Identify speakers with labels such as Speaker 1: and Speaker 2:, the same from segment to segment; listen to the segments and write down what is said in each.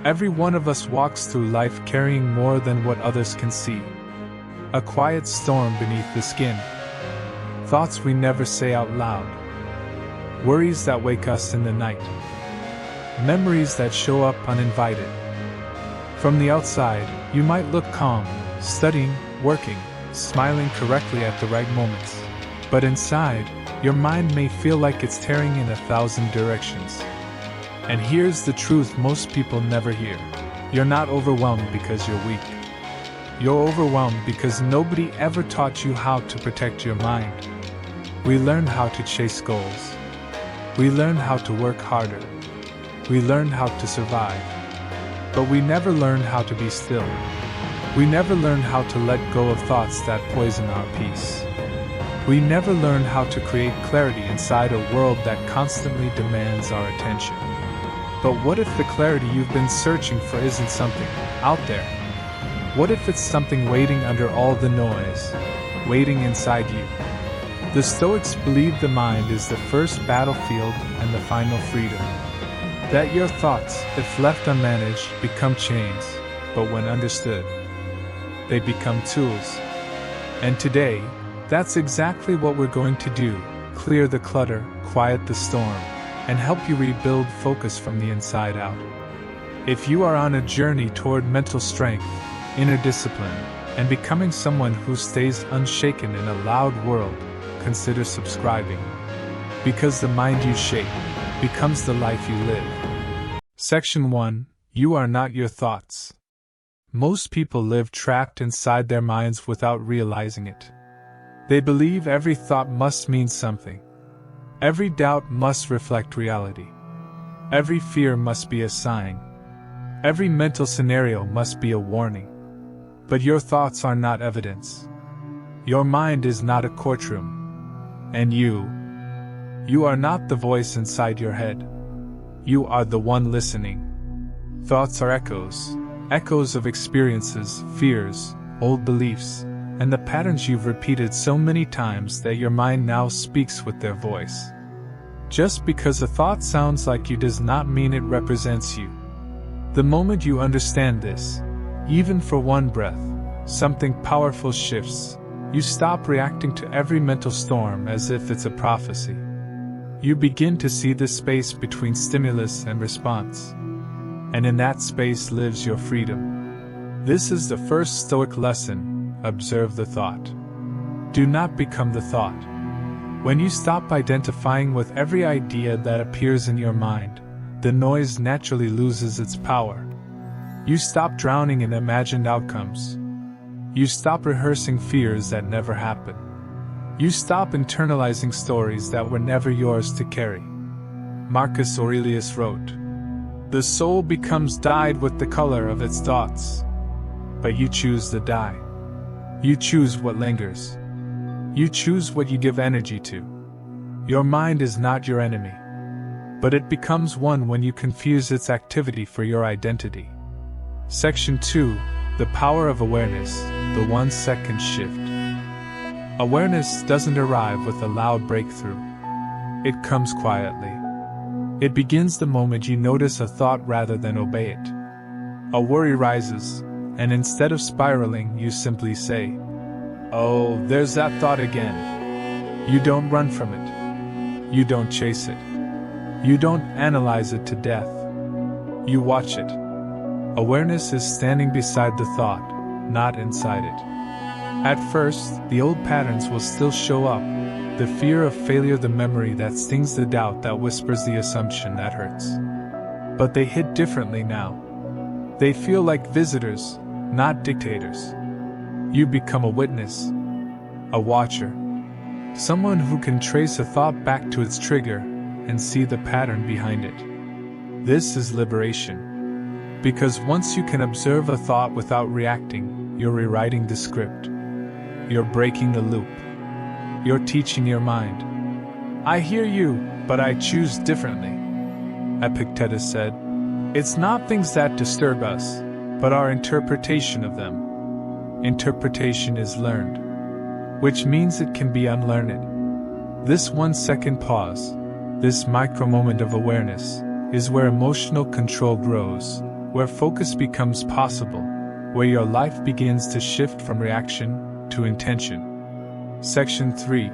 Speaker 1: Every one of us walks through life carrying more than what others can see. A quiet storm beneath the skin. Thoughts we never say out loud. Worries that wake us in the night. Memories that show up uninvited. From the outside, you might look calm, studying, working, smiling correctly at the right moments. But inside, your mind may feel like it's tearing in 1,000 directions. And here's the truth most people never hear. You're not overwhelmed because you're weak. You're overwhelmed because nobody ever taught you how to protect your mind. We learn how to chase goals. We learn how to work harder. We learn how to survive. But we never learn how to be still. We never learn how to let go of thoughts that poison our peace. We never learn how to create clarity inside a world that constantly demands our attention. But what if the clarity you've been searching for isn't something out there? What if it's something waiting under all the noise, waiting inside you? The Stoics believe the mind is the first battlefield and the final freedom. That your thoughts, if left unmanaged, become chains, but when understood, they become tools. And today, that's exactly what we're going to do: clear the clutter, quiet the storm, and help you rebuild focus from the inside out. If you are on a journey toward mental strength, inner discipline, and becoming someone who stays unshaken in a loud world, consider subscribing. Because the mind you shape becomes the life you live. Section 1. You are not your thoughts. Most people live trapped inside their minds without realizing it. They believe every thought must mean something. Every doubt must reflect reality. Every fear must be a sign. Every mental scenario must be a warning. But your thoughts are not evidence. Your mind is not a courtroom. And you are not the voice inside your head. You are the one listening. Thoughts are echoes of experiences, fears, old beliefs, and the patterns you've repeated so many times that your mind now speaks with their voice. Just because a thought sounds like you does not mean it represents you. The moment you understand this, even for one breath, something powerful shifts. You stop reacting to every mental storm as if it's a prophecy. You begin to see the space between stimulus and response. And in that space lives your freedom. This is the first Stoic lesson: observe the thought. Do not become the thought. When you stop identifying with every idea that appears in your mind, the noise naturally loses its power. You stop drowning in imagined outcomes. You stop rehearsing fears that never happen. You stop internalizing stories that were never yours to carry. Marcus Aurelius wrote, "The soul becomes dyed with the color of its thoughts." But you choose the dye. You choose what lingers. You choose what you give energy to. Your mind is not your enemy. But it becomes one when you confuse its activity for your identity. Section 2. The power of awareness, the 1-second shift. Awareness doesn't arrive with a loud breakthrough. It comes quietly. It begins the moment you notice a thought rather than obey it. A worry rises, and instead of spiraling, you simply say, "Oh, there's that thought again." You don't run from it. You don't chase it. You don't analyze it to death. You watch it. Awareness is standing beside the thought, not inside it. At first, the old patterns will still show up: the fear of failure, the memory that stings, the doubt that whispers, the assumption that hurts. But they hit differently now. They feel like visitors, not dictators. You become a witness, a watcher, someone who can trace a thought back to its trigger and see the pattern behind it. This is liberation. Because once you can observe a thought without reacting, you're rewriting the script. You're breaking the loop. You're teaching your mind, "I hear you, but I choose differently." Epictetus said, "It's not things that disturb us, but our interpretation of them." Interpretation is learned, which means it can be unlearned. This 1-second pause, this micro moment of awareness, is where emotional control grows, where focus becomes possible, where your life begins to shift from reaction to intention. Section 3.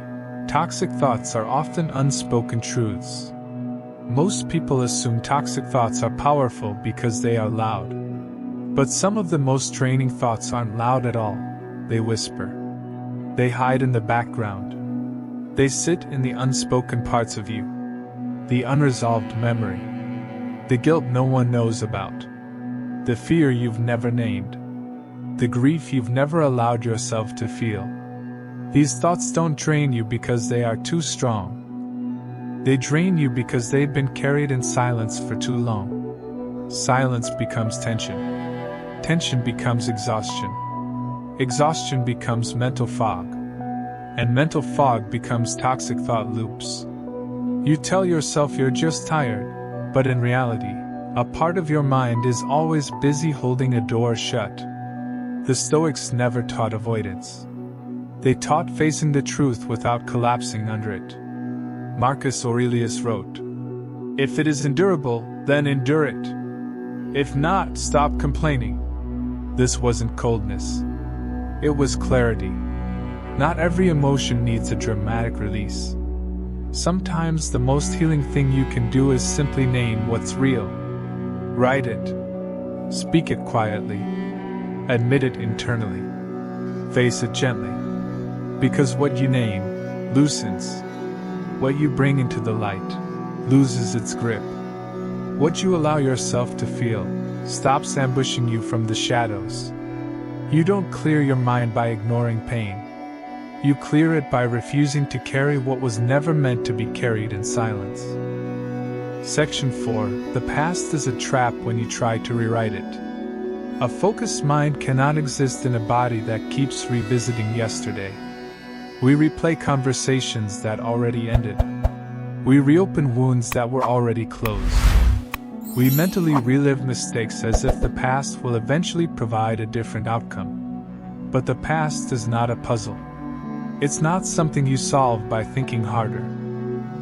Speaker 1: Toxic thoughts are often unspoken truths. Most people assume toxic thoughts are powerful because they are loud. But some of the most draining thoughts aren't loud at all. They whisper. They hide in the background. They sit in the unspoken parts of you. The unresolved memory. The guilt no one knows about. The fear you've never named. The grief you've never allowed yourself to feel. These thoughts don't drain you because they are too strong. They drain you because they've been carried in silence for too long. Silence becomes tension. Tension becomes exhaustion. Exhaustion becomes mental fog. And mental fog becomes toxic thought loops. You tell yourself you're just tired, but in reality, a part of your mind is always busy holding a door shut. The Stoics never taught avoidance. They taught facing the truth without collapsing under it. Marcus Aurelius wrote, "If it is endurable, then endure it. If not, stop complaining." This wasn't coldness. It was clarity. Not every emotion needs a dramatic release. Sometimes the most healing thing you can do is simply name what's real. Write it. Speak it quietly. Admit it internally. Face it gently. Because what you name loosens. What you bring into the light loses its grip. What you allow yourself to feel stops ambushing you from the shadows. You don't clear your mind by ignoring pain. You clear it by refusing to carry what was never meant to be carried in silence. Section 4. The past is a trap when you try to rewrite it. A focused mind cannot exist in a body that keeps revisiting yesterday. We replay conversations that already ended. We reopen wounds that were already closed. We mentally relive mistakes as if the past will eventually provide a different outcome. But the past is not a puzzle. It's not something you solve by thinking harder.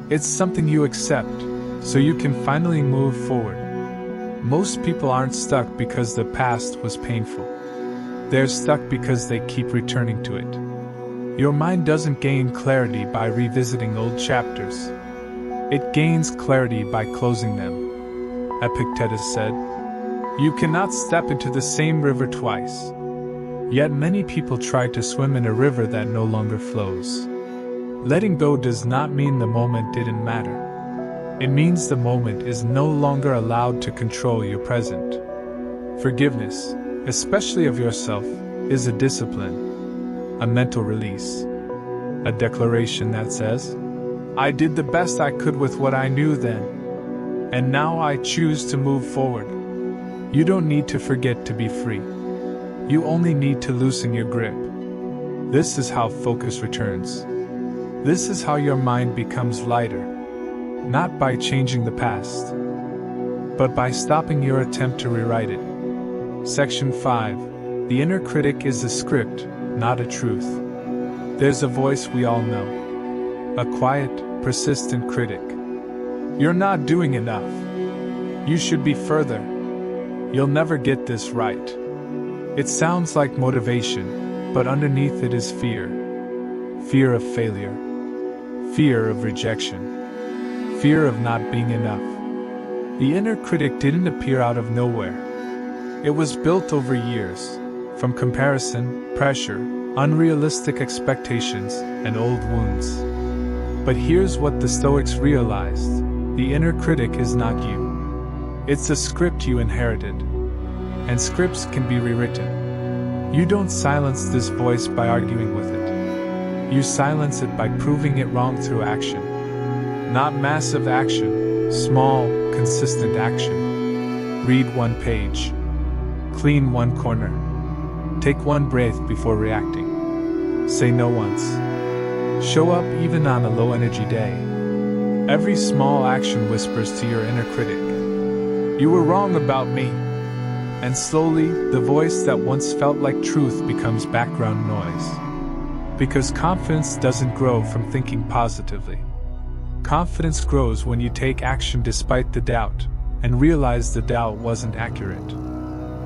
Speaker 1: It's something you accept, so you can finally move forward. Most people aren't stuck because the past was painful. They're stuck because they keep returning to it. Your mind doesn't gain clarity by revisiting old chapters. It gains clarity by closing them. Epictetus said, "You cannot step into the same river twice." Yet many people try to swim in a river that no longer flows. Letting go does not mean the moment didn't matter. It means the moment is no longer allowed to control your present. Forgiveness, especially of yourself, is a discipline. A mental release. A declaration that says, "I did the best I could with what I knew then. And now I choose to move forward." You don't need to forget to be free. You only need to loosen your grip. This is how focus returns. This is how your mind becomes lighter. Not by changing the past, but by stopping your attempt to rewrite it. Section 5. The inner critic is a script, not a truth. There's a voice we all know. A quiet, persistent critic. "You're not doing enough. You should be further. You'll never get this right." It sounds like motivation, but underneath it is fear. Fear of failure. Fear of rejection. Fear of not being enough. The inner critic didn't appear out of nowhere. It was built over years, from comparison, pressure, unrealistic expectations, and old wounds. But here's what the Stoics realized: the inner critic is not you. It's a script you inherited. And scripts can be rewritten. You don't silence this voice by arguing with it. You silence it by proving it wrong through action. Not massive action, small, consistent action. Read one page. Clean one corner. Take one breath before reacting. Say no once. Show up even on a low-energy day. Every small action whispers to your inner critic, "You were wrong about me." And slowly, the voice that once felt like truth becomes background noise. Because confidence doesn't grow from thinking positively. Confidence grows when you take action despite the doubt, and realize the doubt wasn't accurate.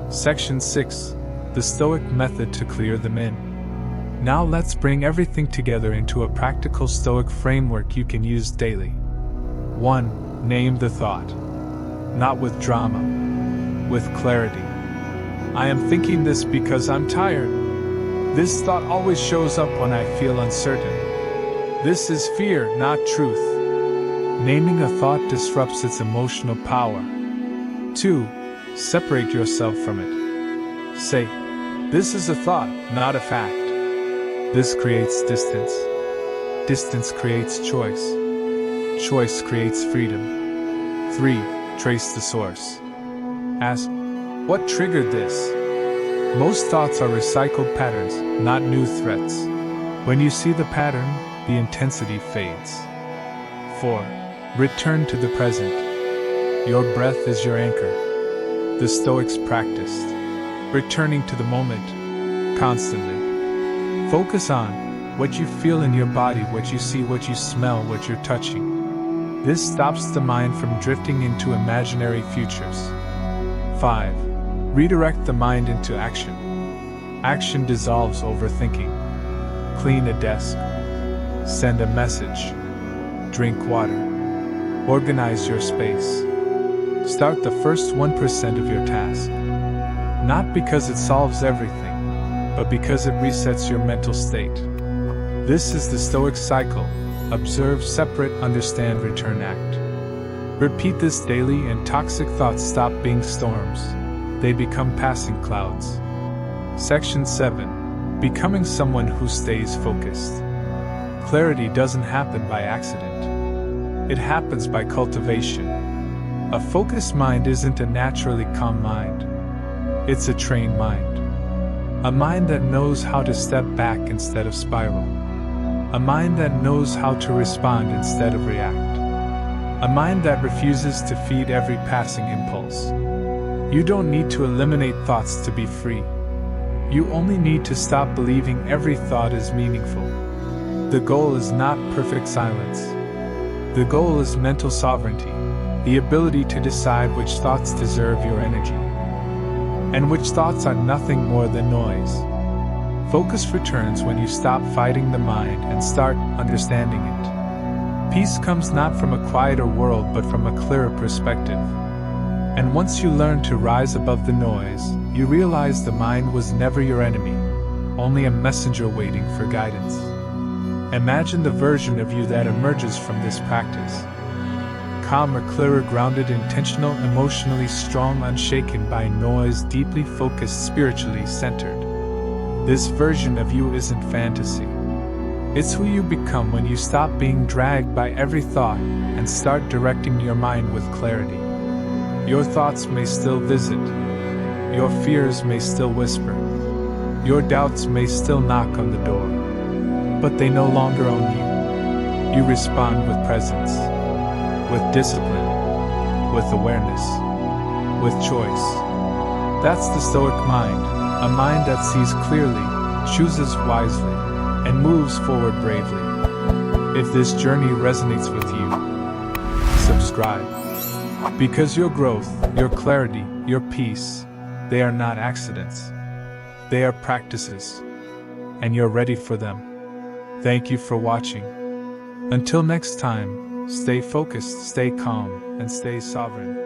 Speaker 1: Section 6. The Stoic Method to Clear them in. Now let's bring everything together into a practical Stoic framework you can use daily. 1. Name the thought. Not with drama, with clarity. I am thinking this because I'm tired. This thought always shows up when I feel uncertain. This is fear, not truth. Naming a thought disrupts its emotional power. 2. Separate yourself from it. Say, this is a thought, not a fact. This creates distance. Distance creates choice. Choice creates freedom. 3. Trace the source. Ask, what triggered this? Most thoughts are recycled patterns, not new threats. When you see the pattern, the intensity fades. 4. Return to the present. Your breath is your anchor. The Stoics practiced returning to the moment constantly. Focus on what you feel in your body, what you see, what you smell, what you're touching. This stops the mind from drifting into imaginary futures. 5. Redirect the mind into action. Action dissolves overthinking. Clean a desk. Send a message. Drink water. Organize your space. Start the first 1% of your task. Not because it solves everything, but because it resets your mental state. This is the Stoic cycle. Observe, separate, understand, return, act. Repeat this daily and toxic thoughts stop being storms. They become passing clouds. Section 7. Becoming someone who stays focused. Clarity doesn't happen by accident. It happens by cultivation. A focused mind isn't a naturally calm mind. It's a trained mind. A mind that knows how to step back instead of spiral. A mind that knows how to respond instead of react. A mind that refuses to feed every passing impulse. You don't need to eliminate thoughts to be free. You only need to stop believing every thought is meaningful. The goal is not perfect silence. The goal is mental sovereignty. The ability to decide which thoughts deserve your energy, and which thoughts are nothing more than noise. Focus returns when you stop fighting the mind and start understanding it. Peace comes not from a quieter world but from a clearer perspective. And once you learn to rise above the noise, you realize the mind was never your enemy, only a messenger waiting for guidance. Imagine the version of you that emerges from this practice. Calmer, clearer, grounded, intentional, emotionally strong, unshaken by noise, deeply focused, spiritually centered. This version of you isn't fantasy. It's who you become when you stop being dragged by every thought and start directing your mind with clarity. Your thoughts may still visit. Your fears may still whisper. Your doubts may still knock on the door. But they no longer own you. You respond with presence. With discipline, with awareness, with choice. That's the Stoic mind, a mind that sees clearly, chooses wisely, and moves forward bravely. If this journey resonates with you, subscribe. Because your growth, your clarity, your peace, they are not accidents. They are practices. And you're ready for them. Thank you for watching. Until next time, stay focused, stay calm, and stay sovereign.